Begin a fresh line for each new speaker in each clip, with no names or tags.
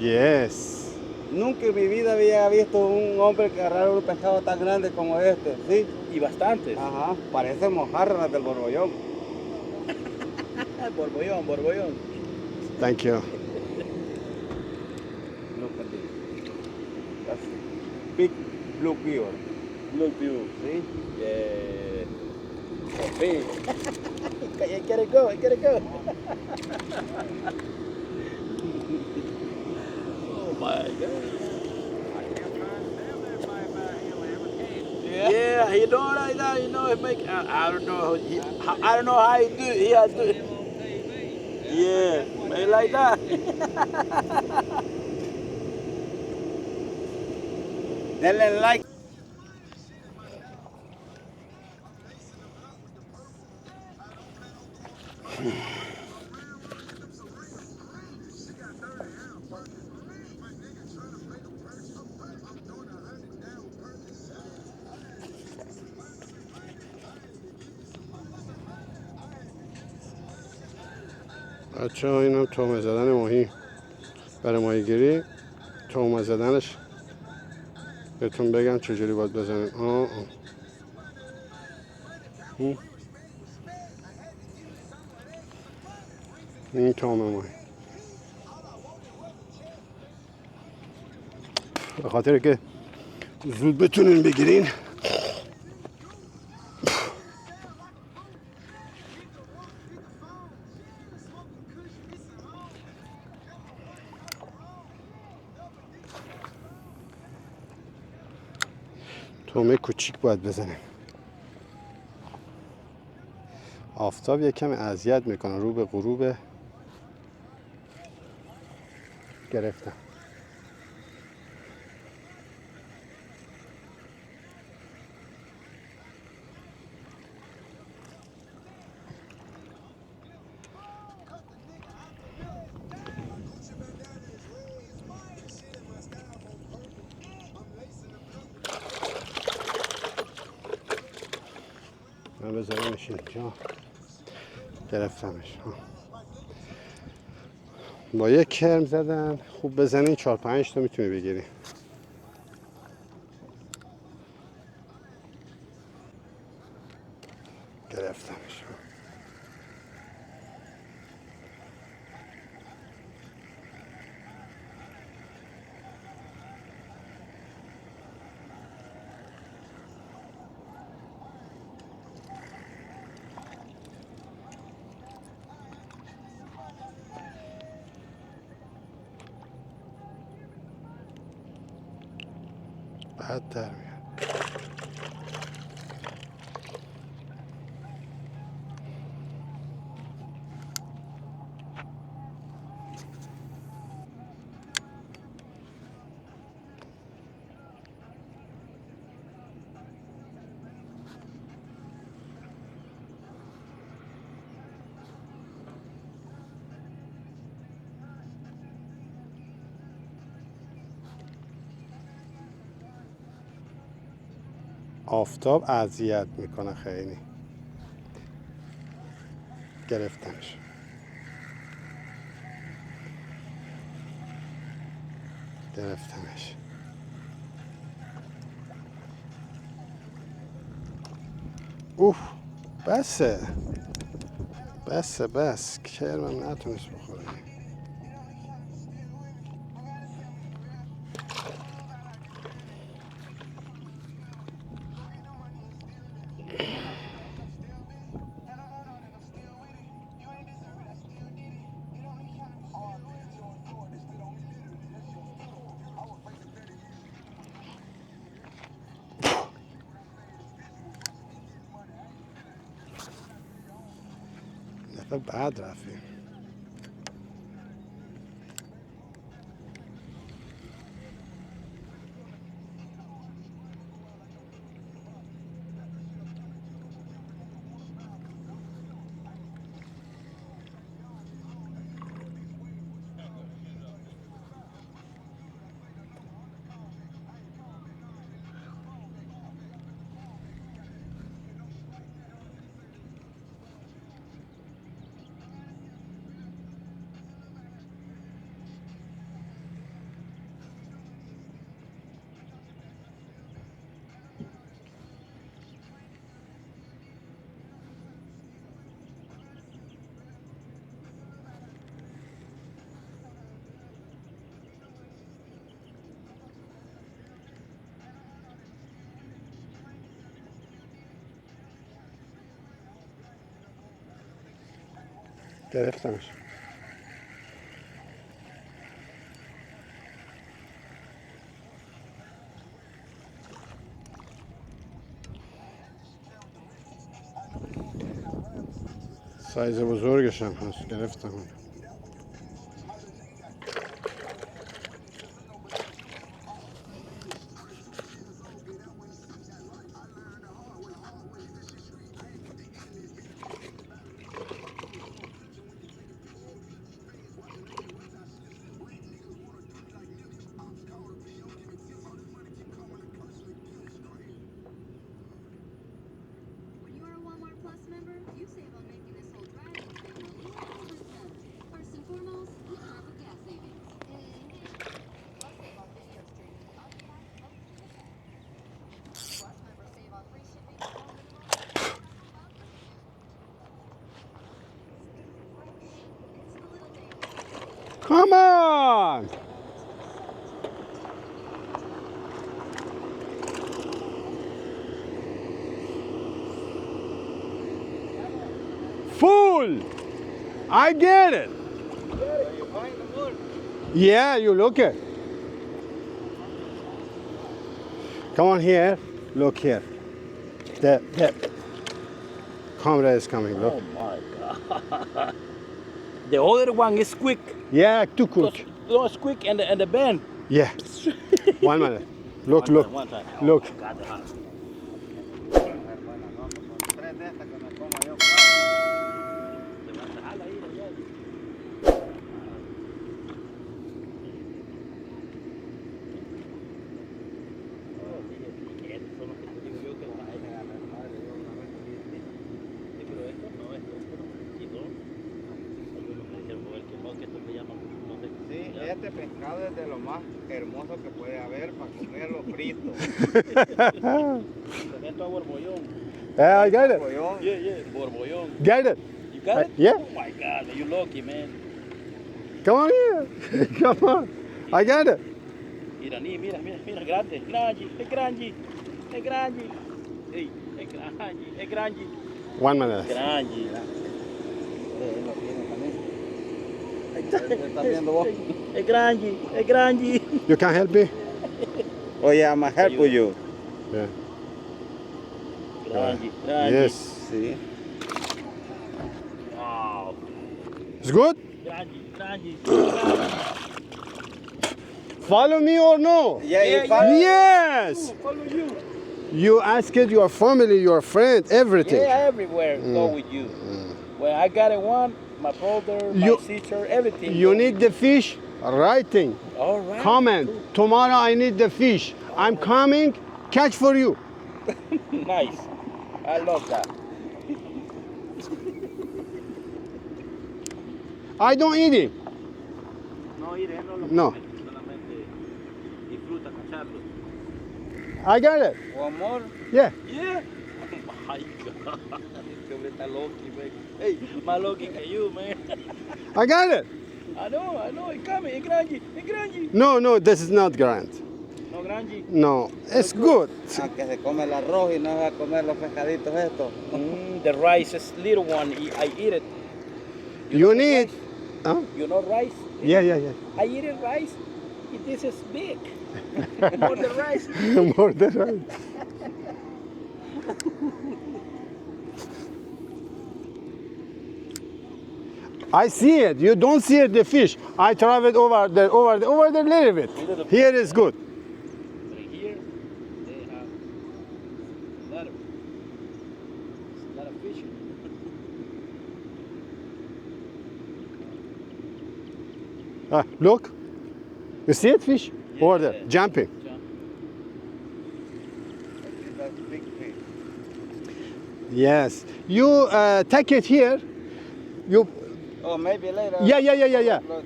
Yes.
Nunca en mi vida había visto un hombre que agarrara un pescado tan grande como este, ¿sí?
Y bastantes.
Ajá, parece mojarras del borbollón.
Borbollón, borbollón.
Thank you.
Look at this. That's big blue beaver.
Blue view.
See?
Yeah. So big. I gotta go, I gotta go. Oh my God. Yeah, he doing like that, you know. It make I don't know. I don't know how he do it. He has to do it. Yeah, make like that.
Denle like.
بچه ها این هم تومه زدن ماهی برای ماهیگیری. تومه زدنش بهتون بگم چجوری باید بزنید. این تومه ماهی به خاطر که زود بتونین بگیرین تومه کوچیک باید بزنیم. آفتاب یک کمی اذیت میکنه. رو به غروب گرفتم. من بذارمش اینجا. گرفتمش. با یک کرم زدن خوب بزنین 4-5 تا میتونی بگیری. گرفتمش. بعد در میاد. آفتاب اذیت میکنه خیلی. گرفتمش. گرفتمش. اوه بسه بس کرمم نتونست بخوره. دفعه بعد رفتیم. گرفتمش. سایز بزرگش هم هست، گرفتم اون. Come on! Full! I get it! Yeah, you look it. Come on here. Look here. The camera is coming. Look.
Oh my God. The other one is quick.
Yeah, too quick.
Those quick and the bend.
Yeah. 1 minute. Look, look.
One time.
Look.
Oh, God, the hot.
Tres de estas que me como yo. Este pescado es de lo más hermoso que puede haber para comerlo frito.
Esto es borbollón.
Yeah, I got it.
Bollón.
Yeah, borbollón.
Get it.
You got it?
Yeah.
Oh my God, man, you lucky, man.
Come on here. Come on. I got it.
Mira, mira, grande. Grande, es grande. Es grande. Ey, es grande, es grande.
1 minute.
Grande.
Lo tiene también. ¿Estás viendo vos?
Es grande, es grande.
You can help me?
Oh yeah, I'm help you.
Yeah.
Grande, grande.
Yes.
Sí.
Wow.
It's good?
Grande.
Follow me or no?
Yeah,
Yes.
Follow you.
You asked your family, your friend, everything.
Yeah, everywhere go with you. When I got it one, my brother, my sister, everything.
You need the fish, writing,
All right.
comment. Tomorrow I need the fish. I'm coming, catch for you.
Nice. I love that.
I don't eat it.
No, Irene, no lo
No.
come, solamente disfruta cacharlo.
I got it.
One more.
Yeah.
Yeah. Oh my God. Este hombre está lucky, man. Hey, más lucky que you, man.
I got it.
I know. It's coming. It's grande.
No, this is not grand.
No, grande.
No, it's good.
Aunque se come el arroz y no va a comer los pescaditos estos.
The rice is little one. I eat it.
You need. Huh?
You know rice?
Yeah.
I eat it rice. This is big. More than rice.
More than right. I see it. You don't see it, the fish. I traveled over there a little bit. Here is good.
But here, they have a lot of fish.
Look. You see it, fish?
Yeah,
Over there,
yeah.
jumping.
That's big fish.
Yes. You take it here. You.
Oh, maybe later.
Yeah.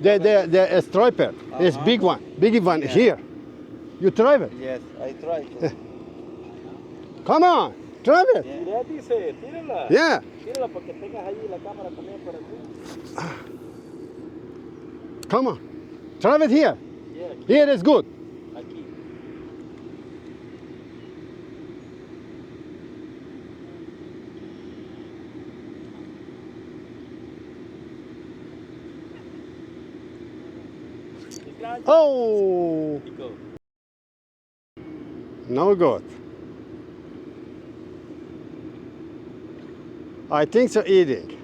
The striper. This big one
Yeah.
here. You try it.
Yes, I try to.
Come on, try it.
Yeah.
Mira, dice, tírala.
Yeah.
Tírala para que tengas ahí la cámara también por aquí.
Come on, try it here.
Yeah,
Here is good.
aquí. grande.
Oh,
Ficou.
no good. I think so eating.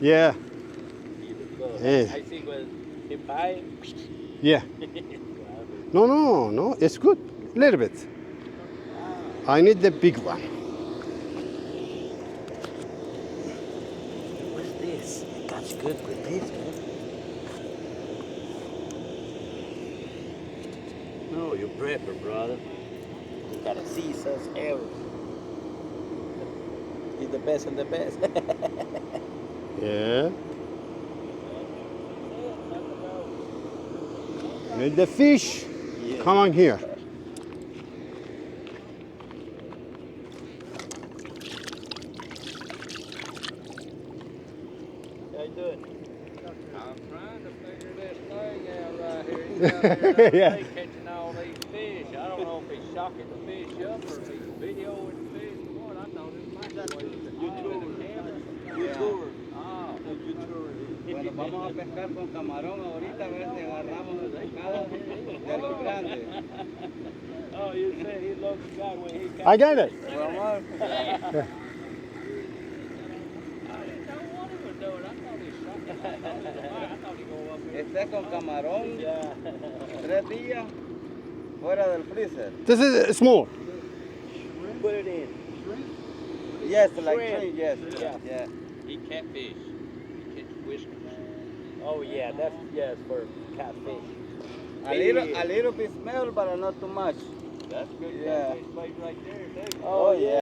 Yeah, Yeah.
I think when he buy.
yeah. No, it's good. A little bit. I need the big one.
What's this? That's good with this, man. No, you're prepper, brother. You gotta see us ever. He's the best and the best.
Yeah. Need the fish.
Yeah.
Come on here.
How you doing?
I'm trying to figure this thing out right here. He's out there
Yeah.
catching all these fish. I don't know if he's shocking the fish up or if he's videoing the fish. Boy, I thought this might be
YouTube.
the camera.
YouTuber.
Ah,
Bueno, vamos a pescar con camarón ahorita, a ver si agarramos el pescado del grande.
Oh, you said he loves the guy when he
I got it.
Vamos.
I didn't know what he was doing. I thought he shot it. I thought he'd go up here.
Este es con camarón,
Yeah.
3 días, fuera del freezer.
This is small.
Put it in.
Yes, like
Shrimp.
3, yes.
Yeah.
Yeah.
He catfish. He catch whiskers.
Oh yeah, that's for catfish.
A little bit smell, but not too much.
That's good
Yeah.
catfish bait right there, too.
Oh yeah.